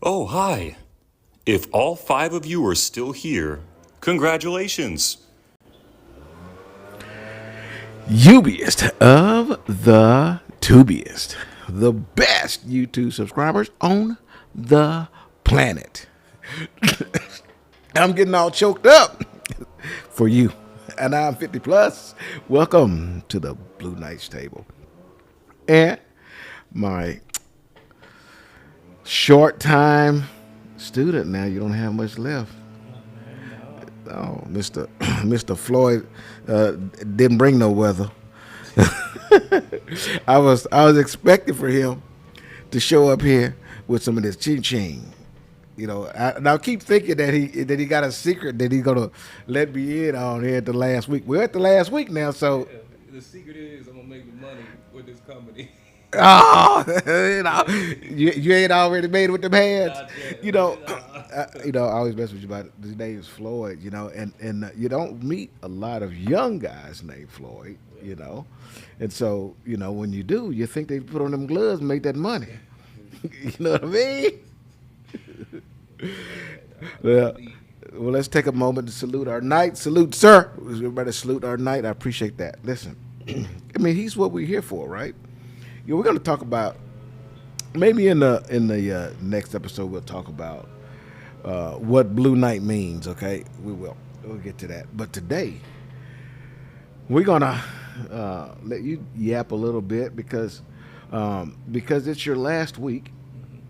Oh, hi. If all 5 of you are still here, congratulations. Ubiest of the tubiest, the best YouTube subscribers on the planet. I'm getting all choked up for you, and I'm 50 plus. Welcome to the Blue Knights table. And my short time student now, you don't have much left. Oh, Mr. Mr. Floyd didn't bring no weather. I was expecting for him to show up here with some of this ching ching. And I keep thinking that he got a secret that he's gonna let me in on here at the last week. We're at the last week now, so Yeah, the secret is I'm gonna make the money with this company. oh, you ain't already made it with them hands. Not yet. You know, Nah. I always mess with you about it. His name is Floyd. And you don't meet a lot of young guys named Floyd. And so when you do, you think they put on them gloves and make that money. You know what I mean? Yeah. Well, let's take a moment to salute our knight. Salute, sir. Everybody salute our knight. I appreciate that. Listen, I mean, he's what we're here for, right? We're going to talk about maybe in the next episode. We'll talk about what Blue Knight means. Okay, we'll get to that. But today, we're gonna let you yap a little bit because it's your last week.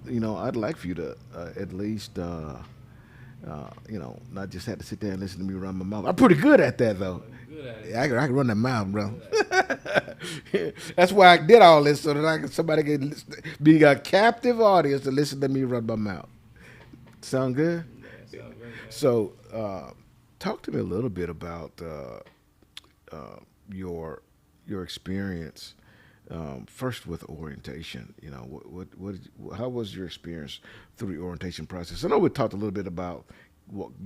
I'd like for you to at least not just have to sit there and listen to me run my mouth. I'm pretty good at that though. Good at it. Yeah, I can run that mouth, bro. That's why I did all this so that somebody can be a captive audience to listen to me run my mouth. Sound good? Yeah, sounds great, man. So, talk to me a little bit about your experience. First with orientation, how was your experience through the orientation process? I know we talked a little bit about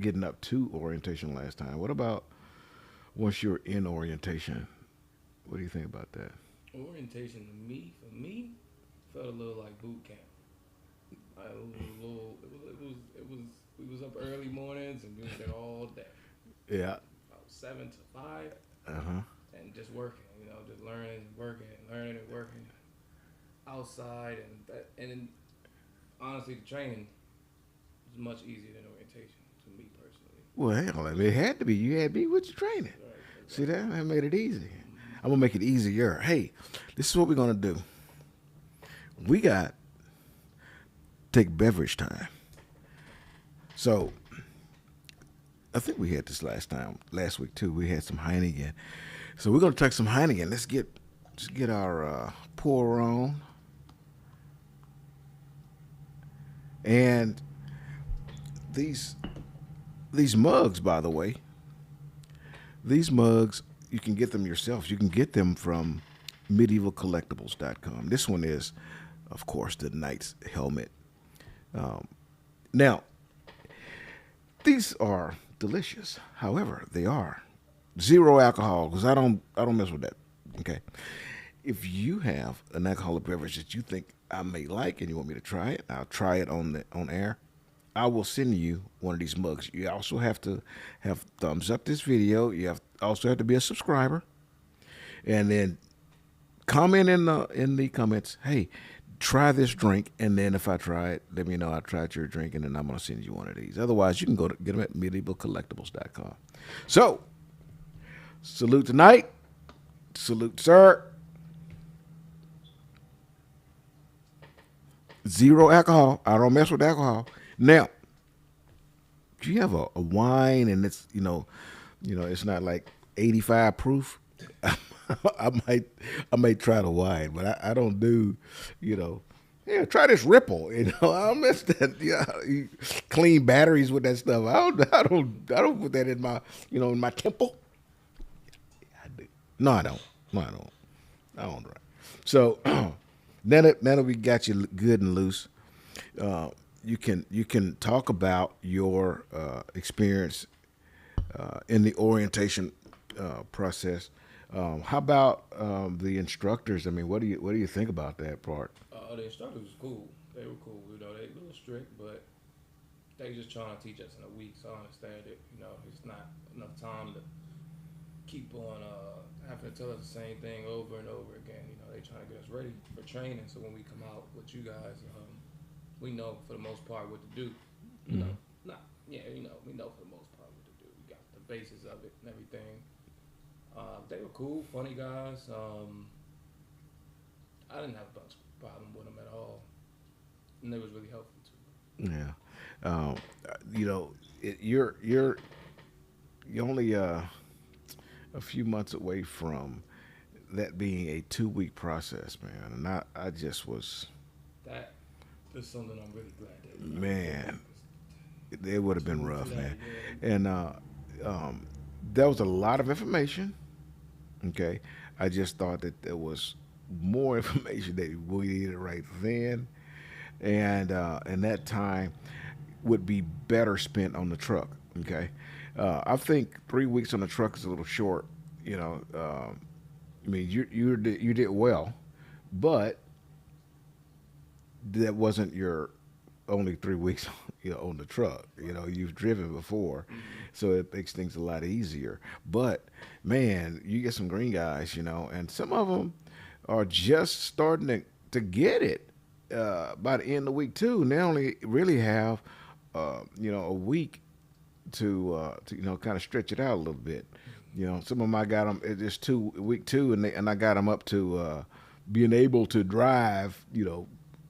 getting up to orientation last time. What about once you're in orientation? What do you think about that? Orientation for me, felt a little like boot camp. It was a little. It was. We was up early mornings and we was there all day, Yeah. about 7 to 5, Uh huh. and just working. Just learning, working, learning and working outside, and then, honestly, the training was much easier than orientation to me personally. Well, hell, I mean, it had to be. You had me with your training. Right. See Exactly. that? I made it easy. I'm gonna make it easier. Hey, this is what we're gonna do. We got take beverage time. So I think we had this last week too. We had some Heineken. So we're gonna take some Heineken. Let's get our pour on. And these mugs, by the way, these mugs you can get them yourself. You can get them from medievalcollectibles.com. This one is, of course, the Knight's helmet. Now, these are delicious. However, they are zero alcohol because I don't mess with that. Okay. If you have an alcoholic beverage that you think I may like and you want me to try it, I'll try it on air. I will send you one of these mugs. You also have to have thumbs up this video. Also have to be a subscriber, and then comment in the comments. Hey, try this drink, and then if I try it, let me know I tried your drink, and then I'm gonna send you one of these. Otherwise, you can go to get them at medievalcollectibles.com. So, salute tonight. Salute, sir. Zero alcohol. I don't mess with alcohol. Now, if you have a wine and it's it's not like 85 proof, I might try the wine, but I don't do yeah, try this Ripple. I don't mess that. You clean batteries with that stuff. I don't put that in my in my temple. I do. No, I don't. No, I don't. I don't. Right. So now that we got you good and loose, you can talk about your experience in the orientation process. How about the instructors? I mean, what do you think about that part? The instructor was cool. They were cool. You know, they a little strict, but they just trying to teach us in a week. So I understand it. You know, it's not enough time to keep on having to tell us the same thing over and over again. You know, they trying to get us ready for training. So when we come out with you guys, we know for the most part what to do. You know, we know for the most part what to do. We got the basis of it and everything. They were cool, funny guys. I didn't have a bunch of problem with them at all, and they was really helpful too. Yeah. You know, you're only a few months away from that being a 2 week process, man. And I just was, That is something I'm really glad that man, it would have been rough, man. yeah. And there was a lot of information. Okay, I just thought that there was more information that we needed right then, and that time would be better spent on the truck. Okay, I think 3 weeks on the truck is a little short. You know, I mean, you did well, but that wasn't your only 3 weeks, on the truck. You know, you've driven before, so it makes things a lot easier. But man, you get some green guys, and some of them are just starting to get it by the end of week 2, and they only really have a week to kind of stretch it out a little bit. Some of them I got them at just week 2, and I got them up to being able to drive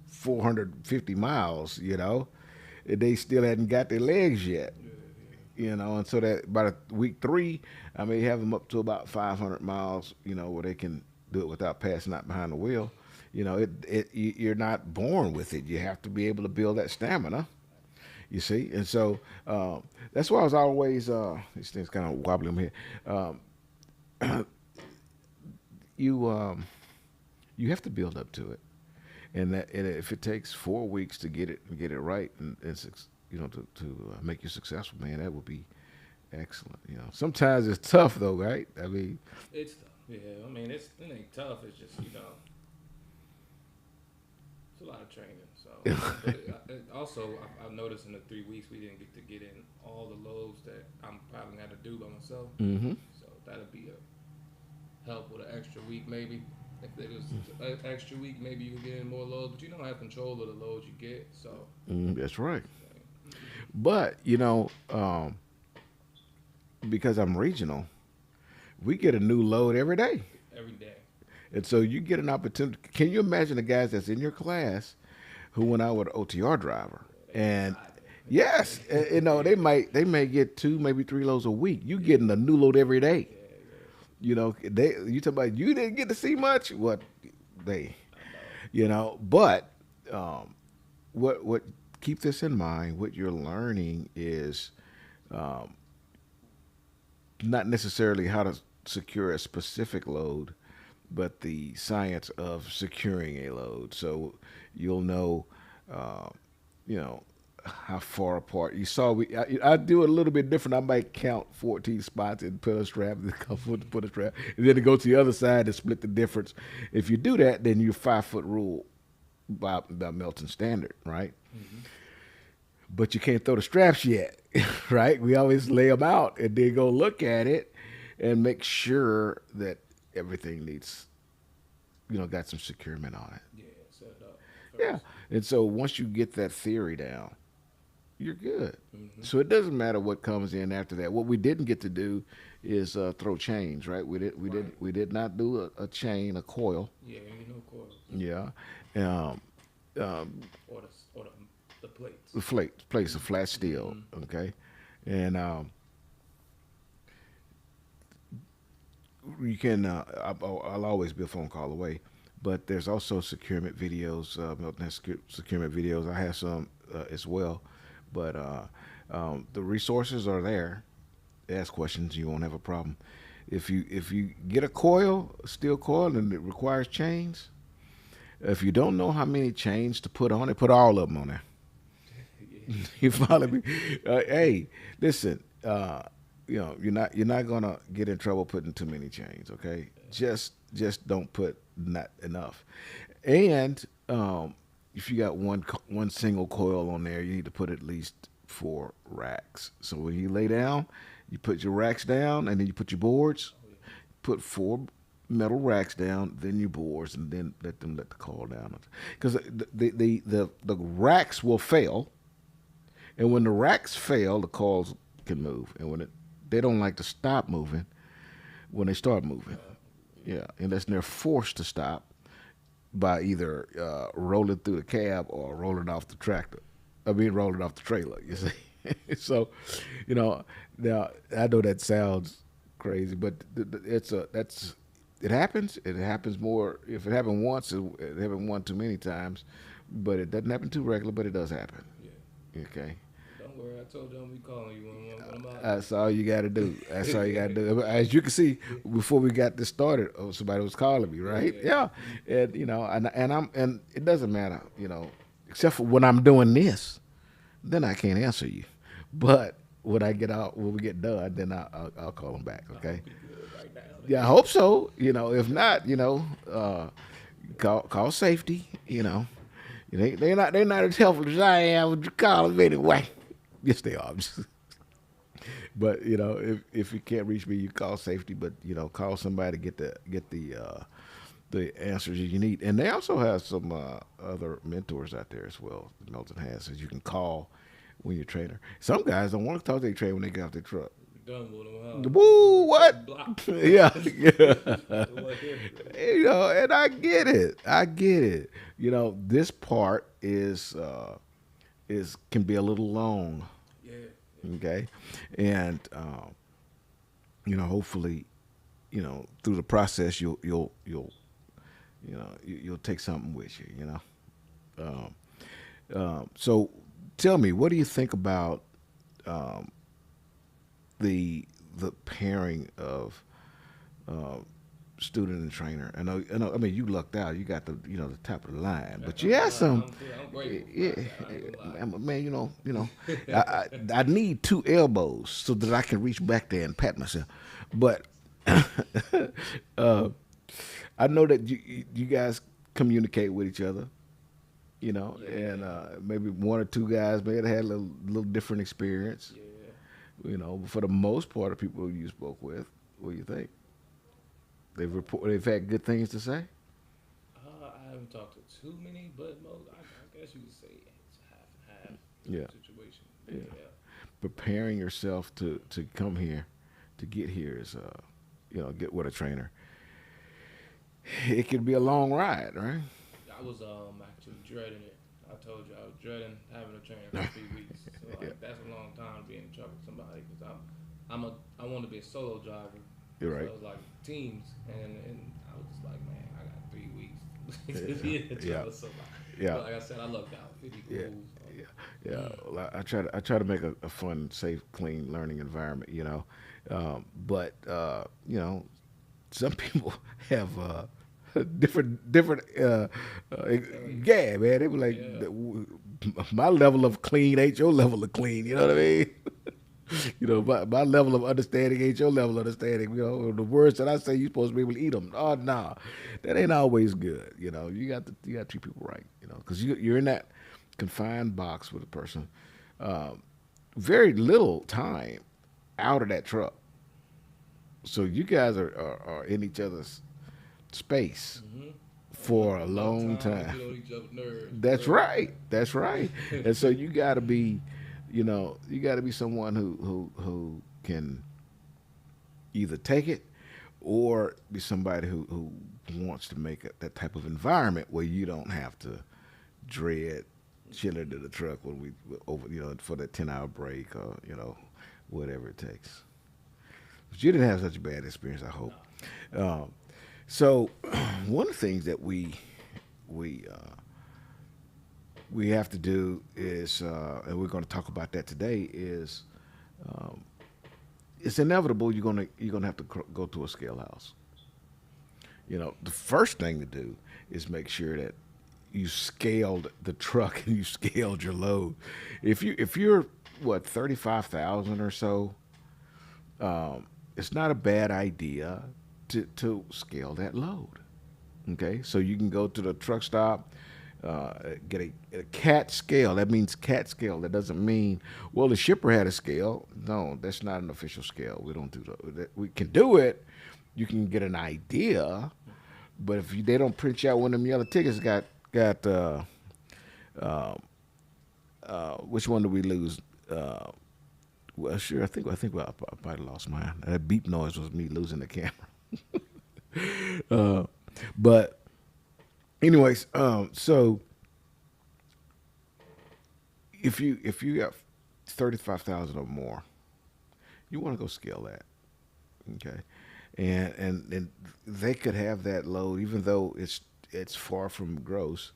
450 miles. They still hadn't got their legs yet. And so that by week 3, I may have them up to about 500 miles, where they can do it without passing out behind the wheel. You're not born with it. You have to be able to build that stamina. You see, and so that's why I was always these things kind of wobbly in here. You have to build up to it, and if it takes 4 weeks to get it right and to make you successful, man, that would be excellent. Sometimes it's tough though, right? I mean, It's tough. Yeah, I mean, it ain't tough. It's just it's a lot of training. So, but also I've noticed in the 3 weeks we didn't get in all the loads that I'm probably gonna have to do by myself. Mm-hmm. So that'll be a help with an extra week maybe. If it was an extra week, maybe you can get in more loads, but you don't have control of the loads you get. So That's right. But because I'm regional, we get a new load every day. every day. And so you get an opportunity. Can you imagine the guys that's in your class who went out with an OTR driver? And yes, they may get 2, maybe 3 loads a week. You getting a new load every day. You talk about you didn't get to see much. What they, but what keep this in mind. What you're learning is not necessarily how to secure a specific load, but the science of securing a load. So you'll know, how far apart. You saw I do it a little bit different. I might count 14 spots and put a strap, put a strap, and then to go to the other side and split the difference. If you do that, then you're 5-foot rule by Melton standard, right? Mm-hmm. But you can't throw the straps yet, right? We always lay them out and then go look at it and make sure that everything needs, got some securement on it. Yeah, set it up. Yeah. And so once you get that theory down, you're good. Mm-hmm. So it doesn't matter what comes in after that. What we didn't get to do is throw chains, right? We did not do a chain, a coil. Yeah, coils. Yeah. Or the plates. The plates of flat steel. Mm-hmm. Okay. And you can. I'll always be a phone call away. But there's also securement videos. Melton has securement videos. I have some as well. But the resources are there. Ask questions, you won't have a problem. If you get a steel coil, and it requires chains, if you don't know how many chains to put on it, put all of them on there. You follow me? Hey, listen. You're not gonna get in trouble putting too many chains. Okay, just don't put not enough. And if you got one single coil on there, you need to put at least 4 racks. So when you lay down, you put your racks down, and then you put your boards. Oh yeah. Put 4 metal racks down, then your boards, and then let the coil down. Because the racks will fail, and when the racks fail, the coils can move, and they don't like to stop moving when they start moving. Yeah, unless they're forced to stop by either rolling through the cab or rolling off the tractor. I mean, rolling off the trailer. You see, so now I know that sounds crazy, but it happens. It happens more if it happened once. It happened one too many times, but it doesn't happen too regular. But it does happen. Yeah. Okay. Don't worry, I told you I'm be calling you when I'm out. That's all you got to do. That's all you got to do. As you can see, before we got this started, somebody was calling me, right? Yeah, and and it doesn't matter, except for when I'm doing this, then I can't answer you. But when we get done, then I'll call them back. Okay. Be good right now. Yeah, I hope so. If not, call safety. They're not as helpful as I am. Would you call them anyway? Yes, they are. But if you can't reach me, you call safety. But call somebody to get the answers you need. And they also have some other mentors out there as well. Melton has, that you can call when you're a trainer. Some guys don't want to talk to their trainer when they get off their truck. Done with them, huh? Woo! What? Block. Yeah. What here? And I get it. This part is can be a little long. Yeah. Okay, and hopefully, through the process, you'll take something with you. So tell me, what do you think about the pairing of student and trainer? I know. I mean, you lucked out. You got the top of the line, but you had some. I'm grateful. Yeah, I ain't gonna lie. man. I need 2 elbows so that I can reach back there and pat myself. But I know that you guys communicate with each other. And maybe 1 or 2 guys may have had a little different experience. Yeah. But for the most part of people you spoke with, what do you think? They've had good things to say. I haven't talked to too many, but I guess you could say it's half and half. Yeah. Situation. Yeah. Preparing yourself to come here, to get here is, get with a trainer. It could be a long ride, right? I was actually dreading it. I told you I was dreading having a trainer for 3 weeks. So that's a long time to be in trouble with somebody because I want to be a solo driver. You're right. So it was like teams, and I was just like, man, I got 3 weeks to be in the trouble with somebody. Yeah. But like I said, I lucked out. It'd be cool. Yeah. Well, I try to make a fun, safe, clean learning environment. But some people have different. Yeah, man. They were like, my level of clean ain't your level of clean. You know what I mean? My level of understanding ain't your level of understanding. The words that I say, you're supposed to be able to eat them. Oh, nah, that ain't always good. You got to treat people right. Because you're in that confined box with a person. Very little time out of that truck. So you guys are in each other's space for a long time. Get on each other's nerves. That's right. And so you got to be, you got to be someone who can either take it or be somebody who wants to make that type of environment where you don't have to dread chilling to the truck when we over, for that 10-hour break or whatever it takes. But you didn't have such a bad experience, I hope. No. So one of the things that we have to do is, and we're going to talk about that today, is it's inevitable you're gonna have to go to a scale house. The first thing to do is make sure that you scaled the truck and you scaled your load. If you're 35,000 or so, it's not a bad idea to scale that load. Okay, so you can go to the truck stop, get a CAT scale. That means CAT scale. That doesn't mean, well, the shipper had a scale. No, that's not an official scale. We don't do that. We can do it. You can get an idea, but if they don't print you out one of them yellow tickets, got which one did we lose? Well, sure. I might have lost mine. That beep noise was me losing the camera. But anyways, so if you got 35,000 or more, you want to go scale that, okay? And they could have that load, even though it's far from gross.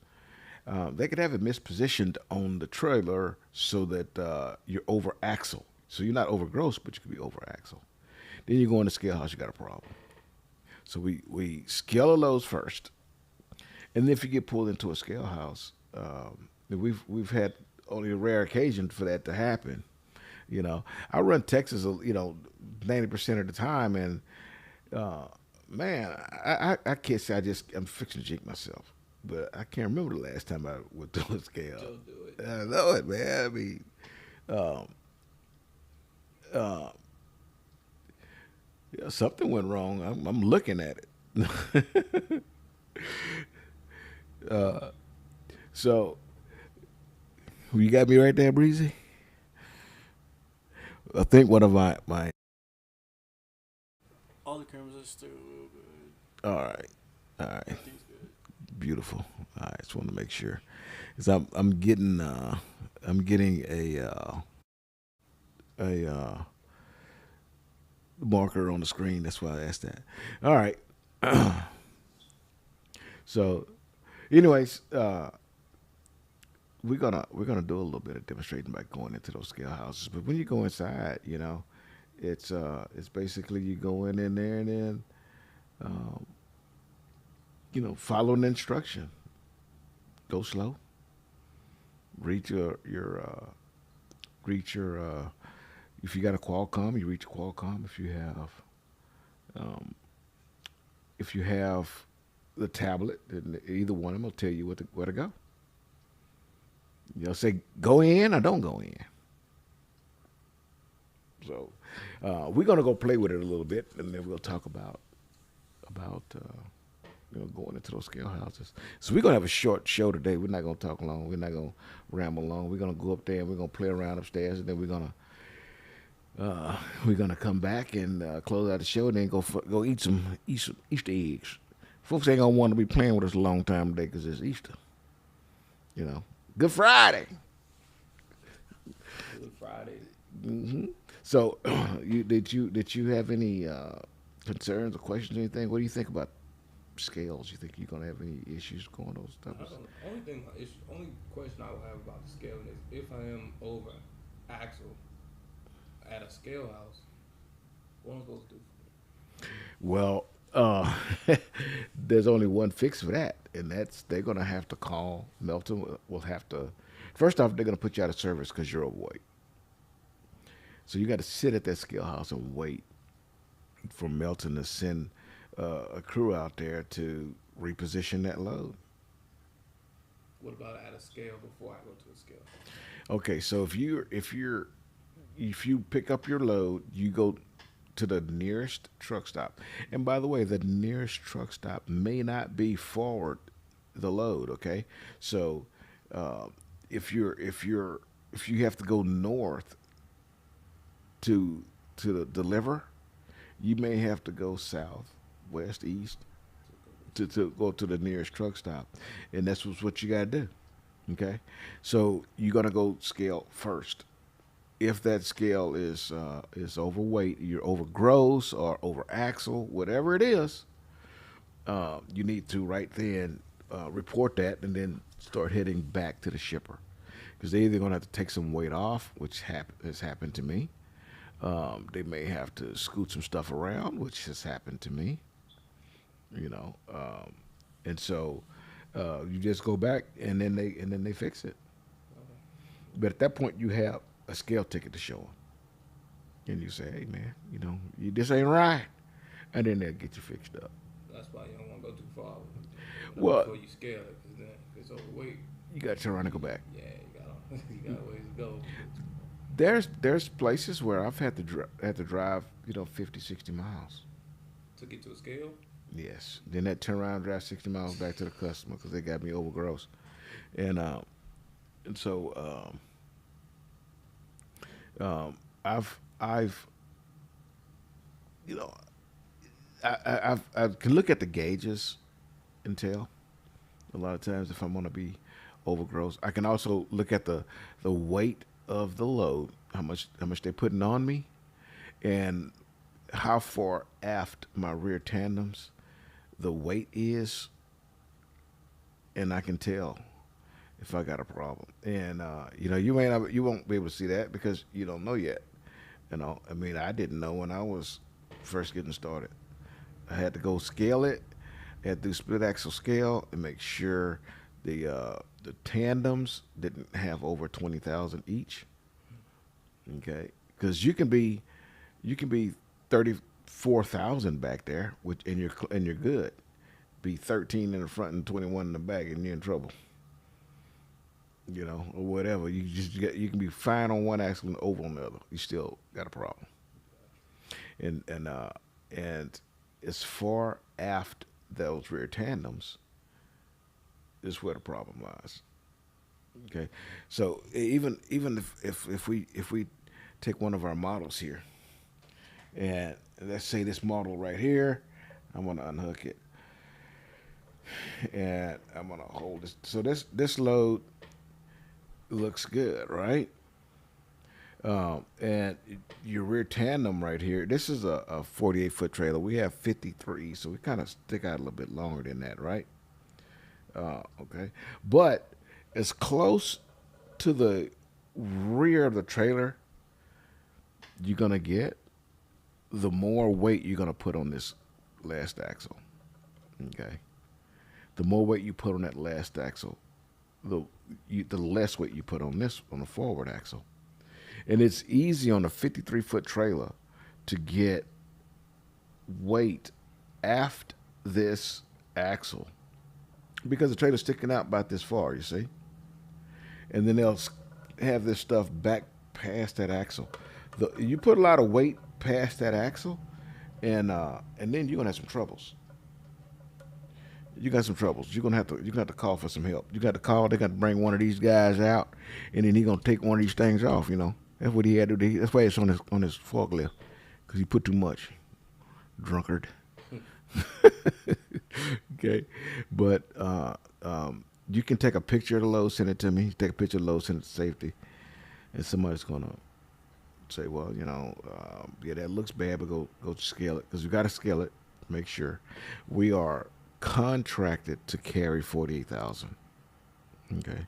They could have it mispositioned on the trailer so that you're over axle. So you're not over gross, but you could be over axle. Then you go in the scale house, you got a problem. So we scale the loads first, and then if you get pulled into a scale house, we've had only a rare occasion for that to happen. You know, I run Texas, 90% of the time, and man, I can't say I'm fixing to jinx myself, but I can't remember the last time I went through a scale. Don't do it. I know it, man. I mean, yeah, something went wrong. I'm looking at it. So you got me right there, Breezy. I think one of my All the cameras are still good. all right. Everything's good. Beautiful. All right, just want to make sure, cause I'm getting a marker on the screen. That's why I asked that. All right. So, anyways, we're gonna do a little bit of demonstrating by going into those scale houses. But when you go inside, it's basically you go in there and then, follow an instruction. Go slow. Reach your if you got a Qualcomm, you reach a Qualcomm. If you have the tablet, then either one of them will tell you where to go. Say go in or don't go in. So we're gonna go play with it a little bit, and then we'll talk about going into those scale houses. So we're gonna have a short show today. We're not gonna talk long. We're not gonna ramble long. We're gonna go up there and we're gonna play around upstairs, and then we're gonna come back and close out the show, and then go eat some Easter eggs. Folks ain't gonna want to be playing with us a long time today because it's Easter. Good Friday. Good Friday. Mm-hmm. So, did you have any concerns or questions or anything? What do you think about scales? You think you're gonna have any issues going those stuff? Only question I will have about the scaling is if I am over axle at a scale house, what am I supposed to do? Well, there's only one fix for that, and that's they're gonna have to call Melton. Will have to first off they're gonna put you out of service because you're overweight. So you got to sit at that scale house and wait for Melton to send a crew out there to reposition that load. What about at a scale before I go to a scale? Okay, so if you pick up your load, you go to the nearest truck stop. And by the way, the nearest truck stop may not be forward the load. Okay, so if you have to go north to deliver, you may have to go south, west, east to go to the nearest truck stop, and that's what you got to do. Okay, so you're gonna go scale first. If that scale is overweight, you're over gross or over axle, whatever it is, you need to right then report that and then start heading back to the shipper, because they're either gonna have to take some weight off, which has happened to me. They may have to scoot some stuff around, which has happened to me. And so you just go back and then they fix it. But at that point, you have a scale ticket to show them, and you say, "Hey, man, this ain't right," and then they'll get you fixed up. That's why you don't want to go too far. Well, Before you scale it, because it's overweight, you got to turn around and go back. yeah, you got a ways to go. There's places where I've had to drive 50, 60 miles. To get to a scale, Yes. Then that turn around, drive 60 miles back to the customer because they got me overgross, and so I've you know I can look at the gauges and tell a lot of times if I'm going to be overgross. I can also look at the weight of the load, how much they're putting on me, and how far aft my rear tandems the weight is, and I can tell if I got a problem. And you won't be able to see that because you don't know yet. I mean, I didn't know when I was first getting started. I had to go scale it. I had to do split axle scale and make sure the tandems didn't have over 20,000 each. Okay, because you can be 34,000 back there, and you're good. Be 13 in the front and 21 in the back, and you're in trouble. Or whatever. You can be fine on one axle and over on the other. You still got a problem. And as far aft those rear tandems is where the problem lies. Okay, so even if we take one of our models here, and let's say this model right here, I'm gonna unhook it, and I'm gonna hold this. So this load looks good, right? And your rear tandem right here, this is a 48-foot trailer. We have 53, so we kind of stick out a little bit longer than that, right? Okay, but as close to the rear of the trailer you're gonna get, the more weight you're gonna put on this last axle. Okay, the more weight you put on that last axle, the less weight you put on the forward axle. And it's easy on a 53-foot trailer to get weight aft this axle because the trailer's sticking out about this far, you see? And then they'll have this stuff back past that axle. You put a lot of weight past that axle, and then you're gonna have some troubles. You got some troubles. You're gonna have to call for some help. You got to call. They got to bring one of these guys out, and then he's gonna take one of these things off. That's what he had to do. That's why it's on his forklift, because he put too much. Drunkard. Okay, but you can take a picture of the load, send it to me. Take a picture of the load, send it to safety, and somebody's gonna say, well, yeah, that looks bad, but go scale it, because we got to scale it. Make sure we are contracted to carry 48,000. Okay,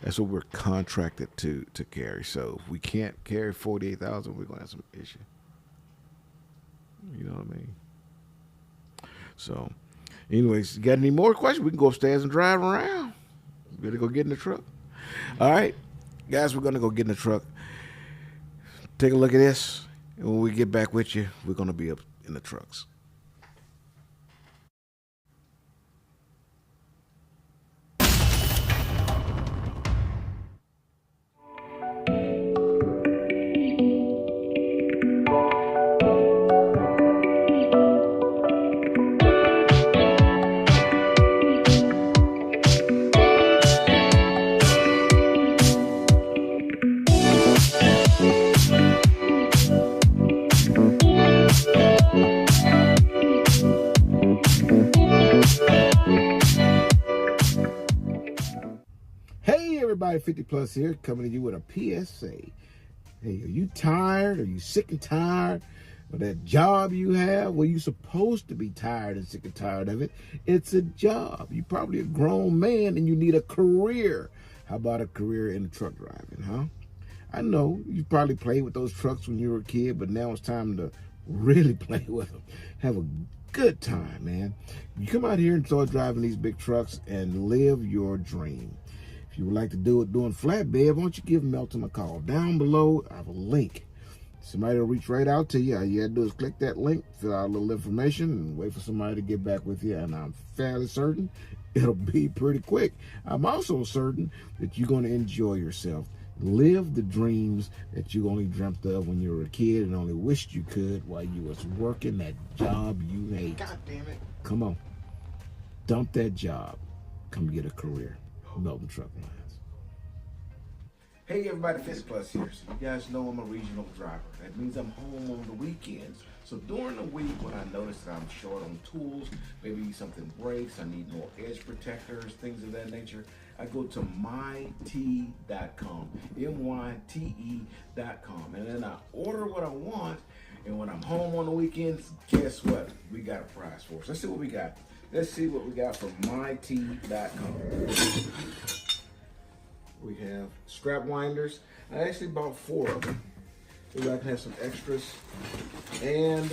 that's what we're contracted to carry. So if we can't carry 48,000, we're gonna have some issue. You know what I mean? So, anyways, you got any more questions? We can go upstairs and drive around. We better go get in the truck. All right, guys, we're gonna go get in the truck. Take a look at this, and when we get back with you, we're gonna be up in the trucks. Everybody 50 plus here, coming to you with a PSA. Hey, are you tired? Are you sick and tired of that job you have? Well, you're supposed to be tired and sick and tired of it. It's a job. You're probably a grown man and you need a career. How about a career in truck driving, huh? I know you probably played with those trucks when you were a kid, but now it's time to really play with them. Have a good time, man. You come out here and start driving these big trucks and live your dream. If you would like to do it doing flatbed, why don't you give Melton a call? Down below, I have a link Somebody will reach right out to you. All you gotta do is click that link, fill out a little information, and wait for somebody to get back with you. And I'm fairly certain it'll be pretty quick. I'm also certain that you're gonna enjoy yourself. Live the dreams that you only dreamt of when you were a kid and only wished you could while you was working that job you hate. God damn it. Come on. Dump that job. Come get a career. Melton Truck Lines. Hey everybody, Fist Plus here. So you guys know I'm a regional driver. That means I'm home on the weekends. So during the week when I notice that I'm short on tools, maybe something breaks, I need more edge protectors, things of that nature, I go to myte.com, myte.com, and then I order what I want. And when I'm home on the weekends, guess what? We got a prize for us. Let's see what we got. Let's see what we got from myte.com. We have strap winders. I actually bought 4 of them. So I can have some extras. And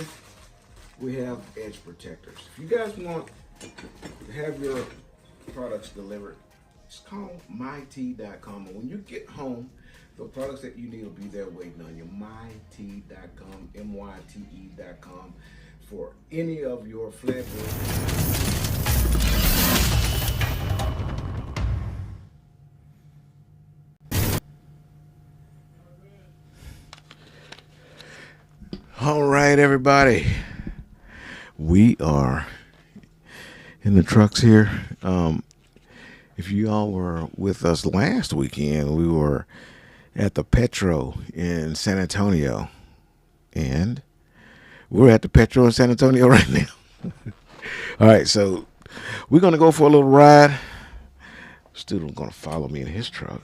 we have edge protectors. If you guys want to have your products delivered, just call myte.com. And when you get home, the products that you need will be there waiting on you. myte.com, myte.com, for any of your flatbed. All right, everybody. We are in the trucks here. If you all were with us last weekend, we were at the Petro in San Antonio. And we're at the Petro in San Antonio right now. All right, so we're going to go for a little ride. Student's going to follow me in his truck.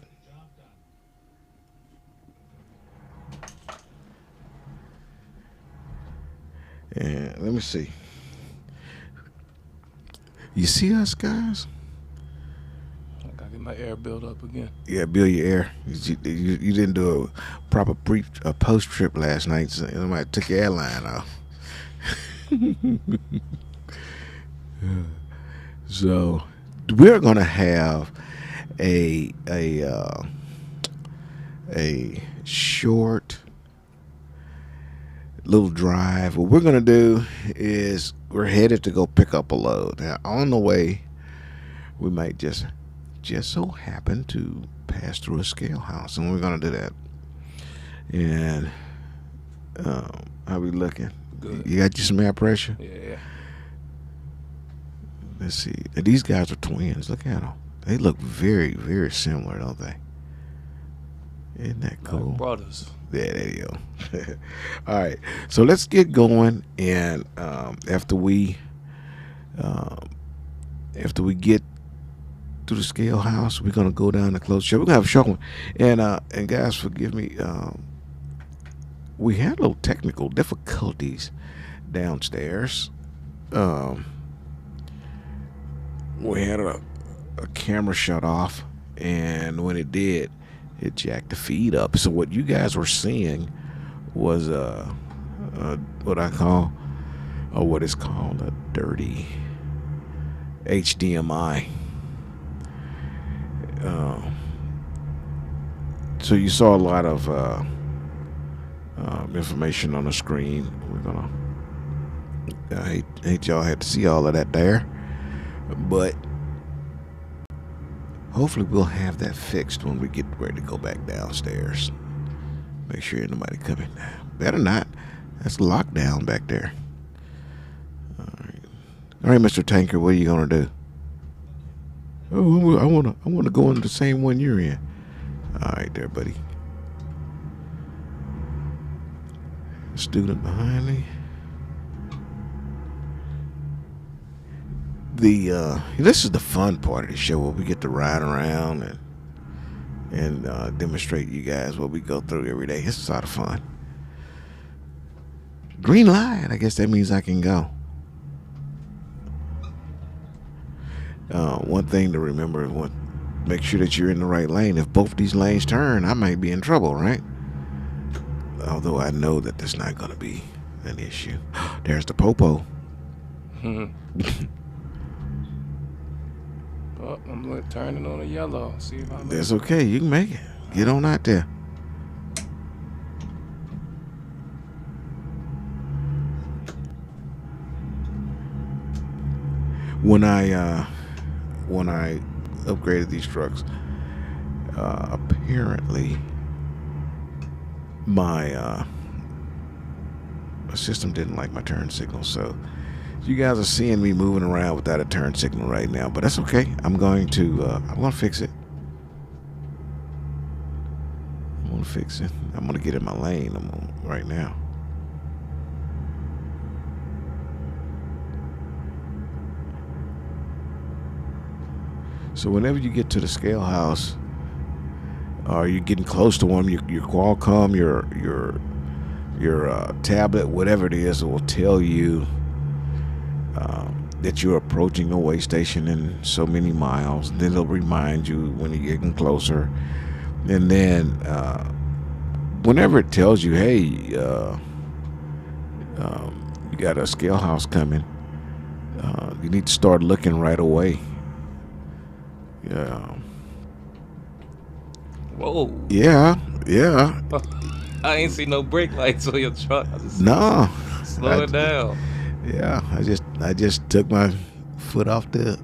And let me see. You see us, guys? I gotta get my air built up again. Yeah, build your air. You didn't do a proper post trip last night. So somebody took your airline off. So we're gonna have a short little drive. What we're gonna do is we're headed to go pick up a load. Now on the way, we might just so happen to pass through a scale house, and we're gonna do that. And how we looking? Good. You got you some air pressure? Yeah. Let's see. These guys are twins. Look at them. They look very, very similar, don't they? Isn't that cool? Like brothers. Yeah, there you go. All right, so let's get going, and after we get to the scale house, we're gonna go down to close show. We're gonna have a short one, and guys, forgive me. We had little technical difficulties downstairs. We had a camera shut off, and when it did, it jacked the feed up. So what you guys were seeing was what I call, or what is called, a dirty HDMI. So you saw a lot of information on the screen. I hate y'all had to see all of that there, but hopefully we'll have that fixed when we get ready to go back downstairs. Make sure ain't nobody coming. Better not. That's lockdown back there. All right, Mr. Tanker, what are you gonna do? Oh, I wanna go in the same one you're in. All right, there, buddy. Student behind me. This is the fun part of the show, where we get to ride around and demonstrate you guys what we go through every day. It's a lot of fun. Green light. I guess that means I can go. One thing to remember: make sure that you're in the right lane. If both these lanes turn, I might be in trouble, right? Although I know that that's not going to be an issue. There's the popo. Oh, I'm turning on a yellow. See if I make That's okay. You can make it. Get on out there. when I upgraded these trucks, apparently my system didn't like my turn signal. So you guys are seeing me moving around without a turn signal right now, but that's okay. I'm going to fix it. I'm gonna get in my lane right now. So whenever you get to the scale house, or you're getting close to one, your Qualcomm, your tablet, whatever it is, it will tell you that you're approaching a way station in so many miles. Then it'll remind you when you're getting closer. And then whenever it tells you, hey, you got a scale house coming, you need to start looking right away. Yeah. Whoa. Yeah. I ain't see no brake lights on your truck. No. Slow it down. Yeah, I just took my foot off the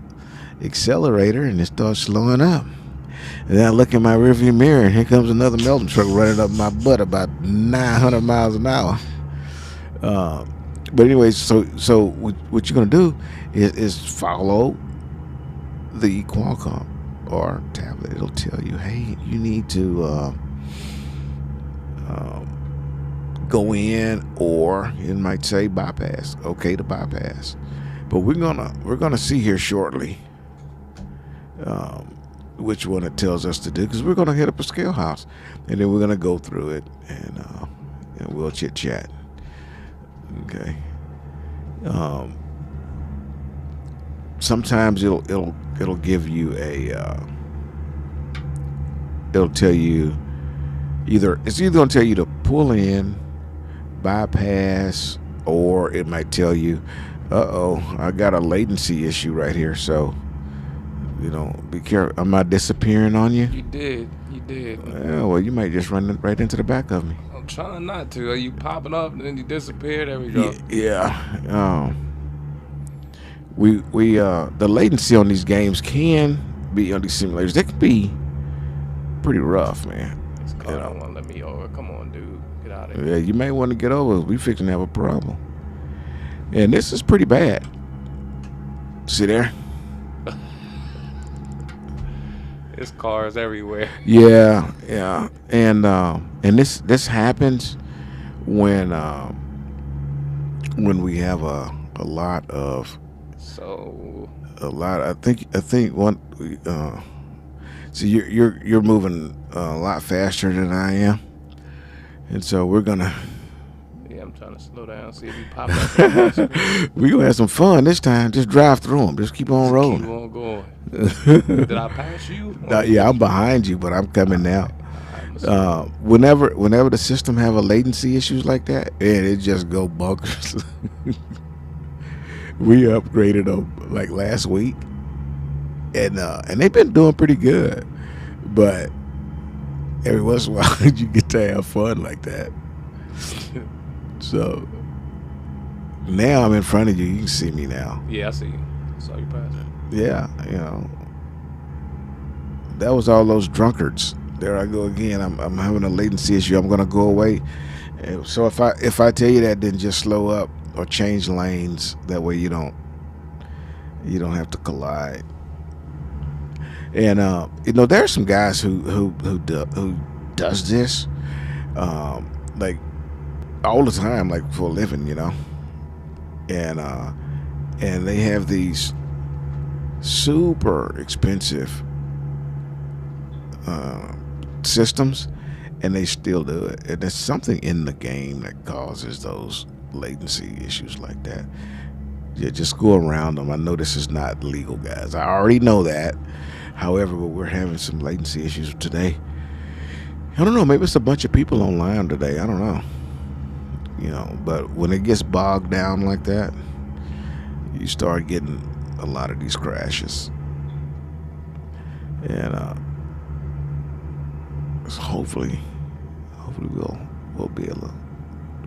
accelerator and it started slowing up. And then I look in my rearview mirror and here comes another Melton truck running up my butt about 900 miles an hour. But anyways, so what you're gonna do is follow the Qualcomm or tablet. It'll tell you, hey, you need to go in, or it might say bypass. Okay to bypass. But we're gonna see here shortly which one it tells us to do, because we're gonna hit up a scale house and then we're gonna go through it and we'll chit chat. Okay. Sometimes it'll give you it'll tell you it's either gonna tell you to pull in, bypass, or it might tell you, I got a latency issue right here, so be careful. Am I disappearing on you? You did. Yeah, well, you might just run right into the back of me. I'm trying not to. Are you popping up and then you disappear? There we go. Yeah. The latency on these games can be, on these simulators, they can be pretty rough, man. This car don't want to let me over. Come on, dude. Get out of here. Yeah, you may want to get over. We fixing to have a problem. And this is pretty bad. See there? There's cars everywhere. Yeah. And this happens when we have a lot of I think one so you're moving a lot faster than I am, and so we're gonna I'm trying to slow down, see if you pop up. we're gonna have some fun this time. Just drive through them. Just keep on rolling. Keep on going. Did I pass you? Yeah, I'm behind you, but I'm coming now. Whenever the system have a latency issues like that, and it just go bonkers. We upgraded them like last week, and they've been doing pretty good. But every once in a while, you get to have fun like that. So now I'm in front of you. You can see me now. Yeah, I see you. I saw you pass. Yeah, that was all those drunkards. There I go again. I'm having a latency issue. I'm gonna go away. And so if I tell you that, then just slow up or change lanes. That way you don't have to collide. And there are some guys who does this like all the time, like for a living, and they have these super expensive systems, and they still do it. And there's something in the game that causes those latency issues like that. Yeah, just go around them. I know this is not legal, guys. I already know that. However, but we're having some latency issues today. I don't know. Maybe it's a bunch of people online today. I don't know. But when it gets bogged down like that, you start getting a lot of these crashes. And so hopefully we'll be able to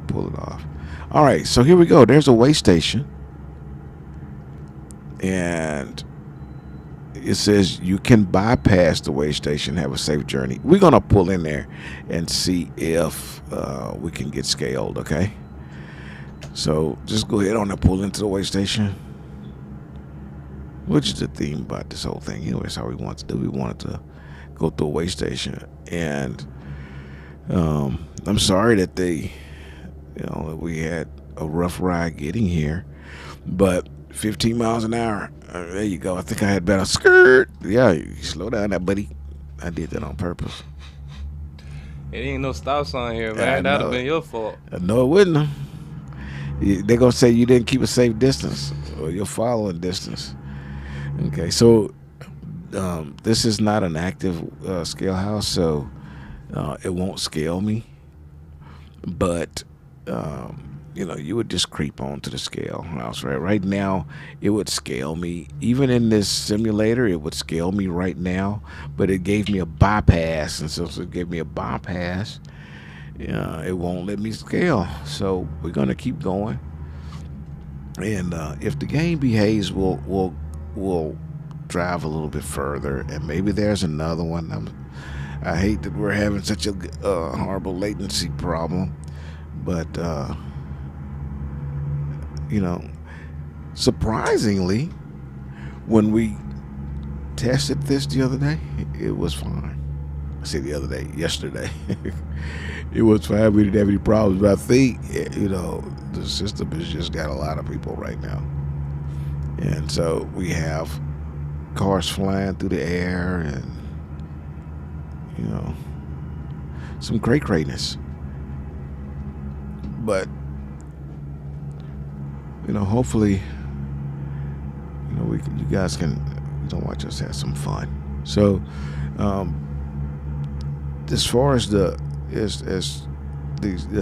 pull it off. All right, so here we go. There's a way station, and it says you can bypass the weigh station, have a safe journey. We're gonna pull in there and see if we can get scaled. Okay, so just go ahead on and pull into the weigh station, which is the theme about this whole thing. Anyways, how we want to do. We wanted to go through a weigh station, and I'm sorry that we had a rough ride getting here, but 15 miles an hour. There you go. I think I had better skirt. Yeah, you slow down that, buddy. I did that on purpose. It ain't no stop sign here, man. That'd have been your fault. No, it wouldn't. They're going to say you didn't keep a safe distance or you're following distance. Okay, so this is not an active scale house, so it won't scale me. But you would just creep onto the scale house, right? Right now, it would scale me. Even in this simulator, it would scale me right now, but it gave me a bypass, and since it gave me a bypass, it won't let me scale. So we're gonna keep going, and if the game behaves, we'll drive a little bit further, and maybe there's another one. I hate that we're having such a horrible latency problem, but surprisingly, when we tested this the other day, it was fine. I say the other day, yesterday. It was fine. We didn't have any problems. But I think, the system has just got a lot of people right now. And so we have cars flying through the air and, some greatness. But hopefully, you guys can, watch us have some fun. So, as far as the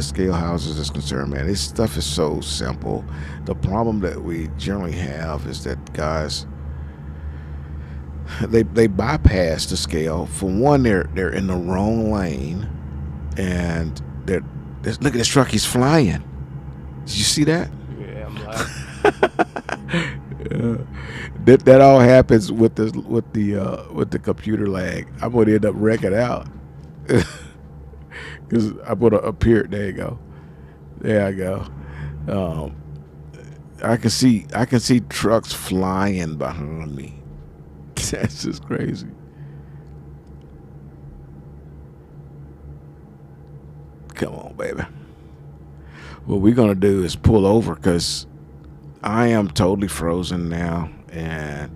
scale houses is concerned, man, this stuff is so simple. The problem that we generally have is that guys, they bypass the scale. For one, they're in the wrong lane, and look at this truck. He's flying. Did you see that? Yeah, I'm laughing. That all happens with the computer lag. I'm gonna end up wrecking out because I'm gonna appear. There you go. There I go. I can see trucks flying behind me. That's just crazy. Come on, baby. What we're gonna do is pull over because I am totally frozen now, and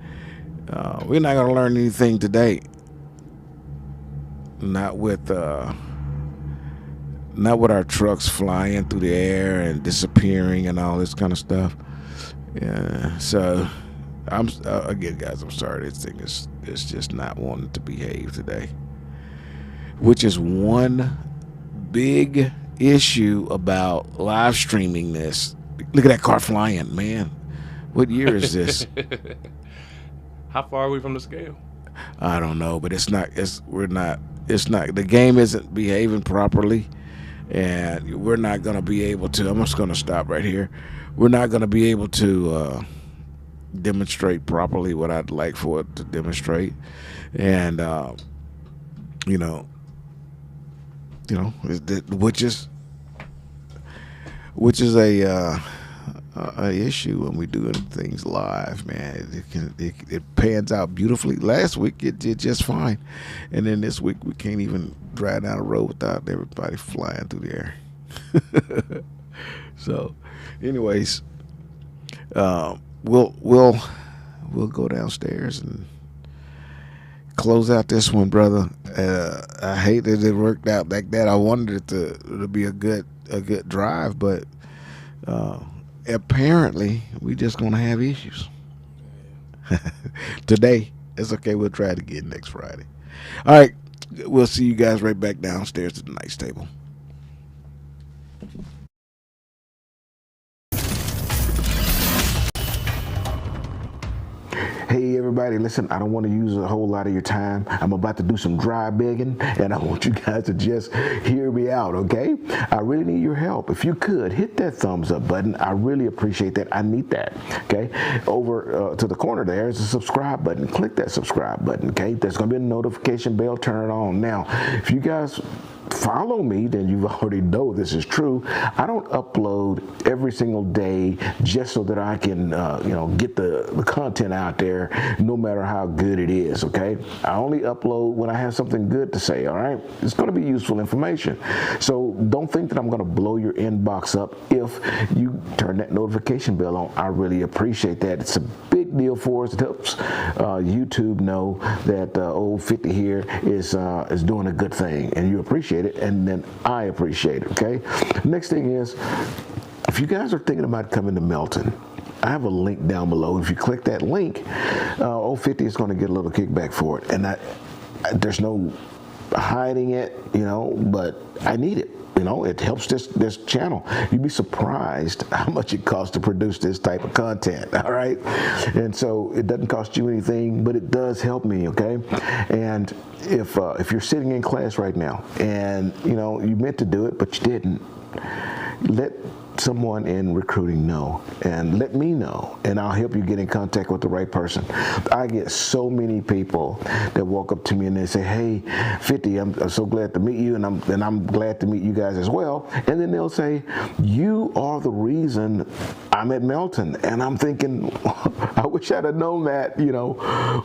we're not gonna learn anything today. Not with our trucks flying through the air and disappearing and all this kind of stuff. Yeah. So again, guys, I'm sorry. This thing is just not wanting to behave today, which is one big issue about live streaming this. Look at that car flying, man. What year is this? How far are we from the scale? I don't know, but it's not. The game isn't behaving properly, and we're not going to be able to. I'm just going to stop right here. We're not going to be able to demonstrate properly what I'd like for it to demonstrate, and which is a issue when we do things live, man. It pans out beautifully. Last week it did just fine, and then this week we can't even drive down the road without everybody flying through the air. So, anyways, we'll go downstairs and close out this one, brother. I hate that it worked out like that. I wanted it to be a good drive, but apparently we just gonna have issues today. It's okay. We'll try it again next Friday. All right, we'll see you guys right back downstairs at the nice table. Hey, everybody, listen, I don't want to use a whole lot of your time. I'm about to do some dry begging, and I want you guys to just hear me out, okay? I really need your help. If you could, hit that thumbs up button. I really appreciate that. I need that, okay? Over to the corner there is a subscribe button. Click that subscribe button, okay? There's going to be a notification bell. Turn it on. Now, if you guys follow me, then you already know this is true. I don't upload every single day just so that I can, get the content out there, no matter how good it is. Okay, I only upload when I have something good to say. All right, it's going to be useful information. So don't think that I'm going to blow your inbox up if you turn that notification bell on. I really appreciate that. It's a big deal for us. It helps YouTube know that old 50 here is doing a good thing, and you appreciate it, and then I appreciate it. Okay. Next thing is, if you guys are thinking about coming to Melton, I have a link down below. If you click that link, old 50 is going to get a little kickback for it, and there's no hiding it, but I need it. It helps this channel. You'd be surprised how much it costs to produce this type of content, all right? And so it doesn't cost you anything, but it does help me, okay? And if you're sitting in class right now and, you meant to do it, but you didn't, let someone in recruiting know, and let me know, and I'll help you get in contact with the right person. I get so many people that walk up to me and they say, "Hey, 50, I'm so glad to meet you, and I'm glad to meet you guys as well." And then they'll say, "You are the reason I'm at Melton." And I'm thinking, I wish I'd have known that,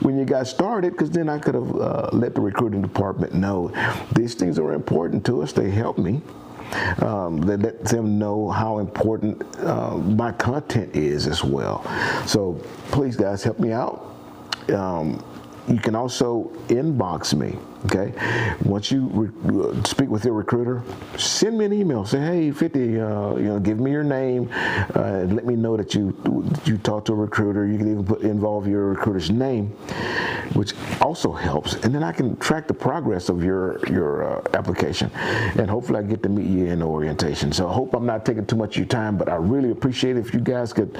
when you got started, because then I could have let the recruiting department know these things are important to us. They help me. Let them know how important my content is as well. So please, guys, help me out. You can also inbox me, okay? Once you speak with your recruiter, send me an email. Say, "Hey, 50, give me your name. Let me know that you talked to a recruiter." You can even involve your recruiter's name, which also helps. And then I can track the progress of your application. And hopefully I get to meet you in orientation. So I hope I'm not taking too much of your time, but I really appreciate it if you guys could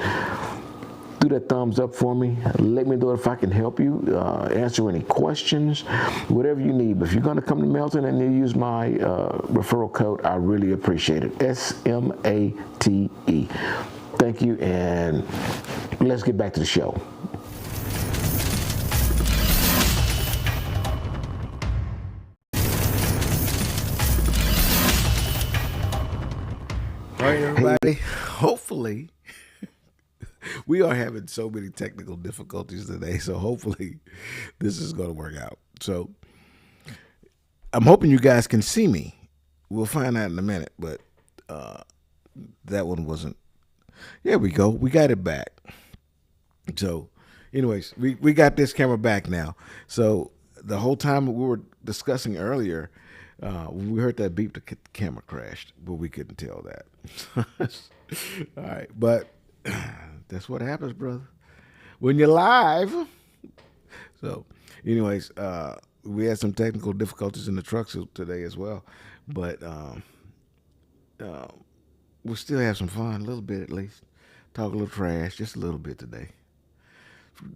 do that thumbs up for me. Let me know if I can help you, answer any questions, whatever you need. But if you're going to come to Melton and you use my referral code, I really appreciate it. SMATE. Thank you, and let's get back to the show. All right, everybody. Hopefully, we are having so many technical difficulties today, so hopefully this is going to work out. So I'm hoping you guys can see me. We'll find out in a minute, but that one wasn't. There we go. We got it back. So anyways, we got this camera back now. So the whole time we were discussing earlier, when we heard that beep, the camera crashed, but we couldn't tell that. All right, but that's what happens, brother, when you're live. So anyways, we had some technical difficulties in the trucks today as well, but we'll still have some fun, a little bit at least. Talk a little trash, just a little bit today.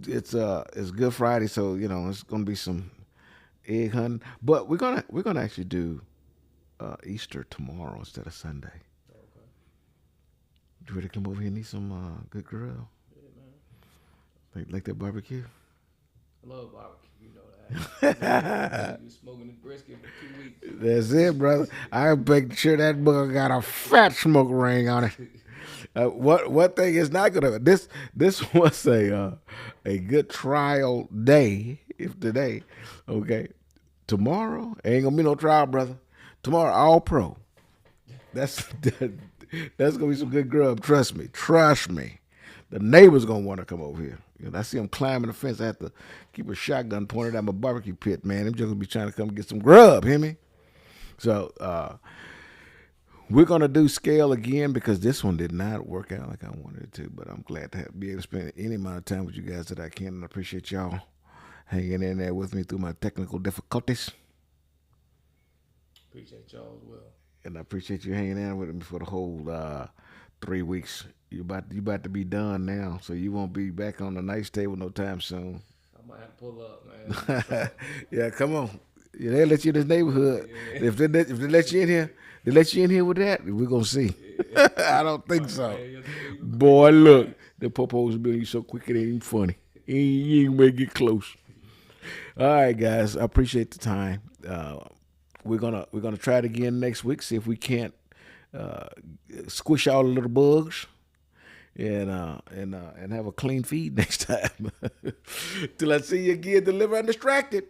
It's Good Friday, so it's gonna be some egg hunting, but we're gonna actually do Easter tomorrow instead of Sunday. Okay. You ready to come over here and eat some good grill? Yeah, man. Like that barbecue? I love barbecue, you know that. You smoking the brisket for 2 weeks. That's it, brother. I make sure that bugger got a fat smoke ring on it. What thing is not gonna? This was a good trial day. If today, okay, tomorrow ain't gonna be no trial, brother. Tomorrow, all pro. That's gonna be some good grub. Trust me. The neighbors gonna want to come over here. I see them climbing the fence. I have to keep a shotgun pointed at my barbecue pit, man. Them just gonna be trying to come get some grub. Hear me? So we're gonna do scale again because this one did not work out like I wanted it to. But I'm glad to be able to spend any amount of time with you guys that I can, and I appreciate y'all hanging in there with me through my technical difficulties. Appreciate y'all as well. And I appreciate you hanging in with me for the whole 3 weeks. You about to be done now, so you won't be back on the night's table no time soon. I might have to pull up, man. Yeah, come on. Yeah, they let you in this neighborhood. Yeah. If they let you in here, they let you in here with that. We're gonna see. I don't think so. Boy, look, the popos building you so quick it ain't even funny. You ain't make it close. All right, guys. I appreciate the time. We're gonna try it again next week. See if we can't squish all the little bugs and have a clean feed next time. Till I see you again, deliver undistracted.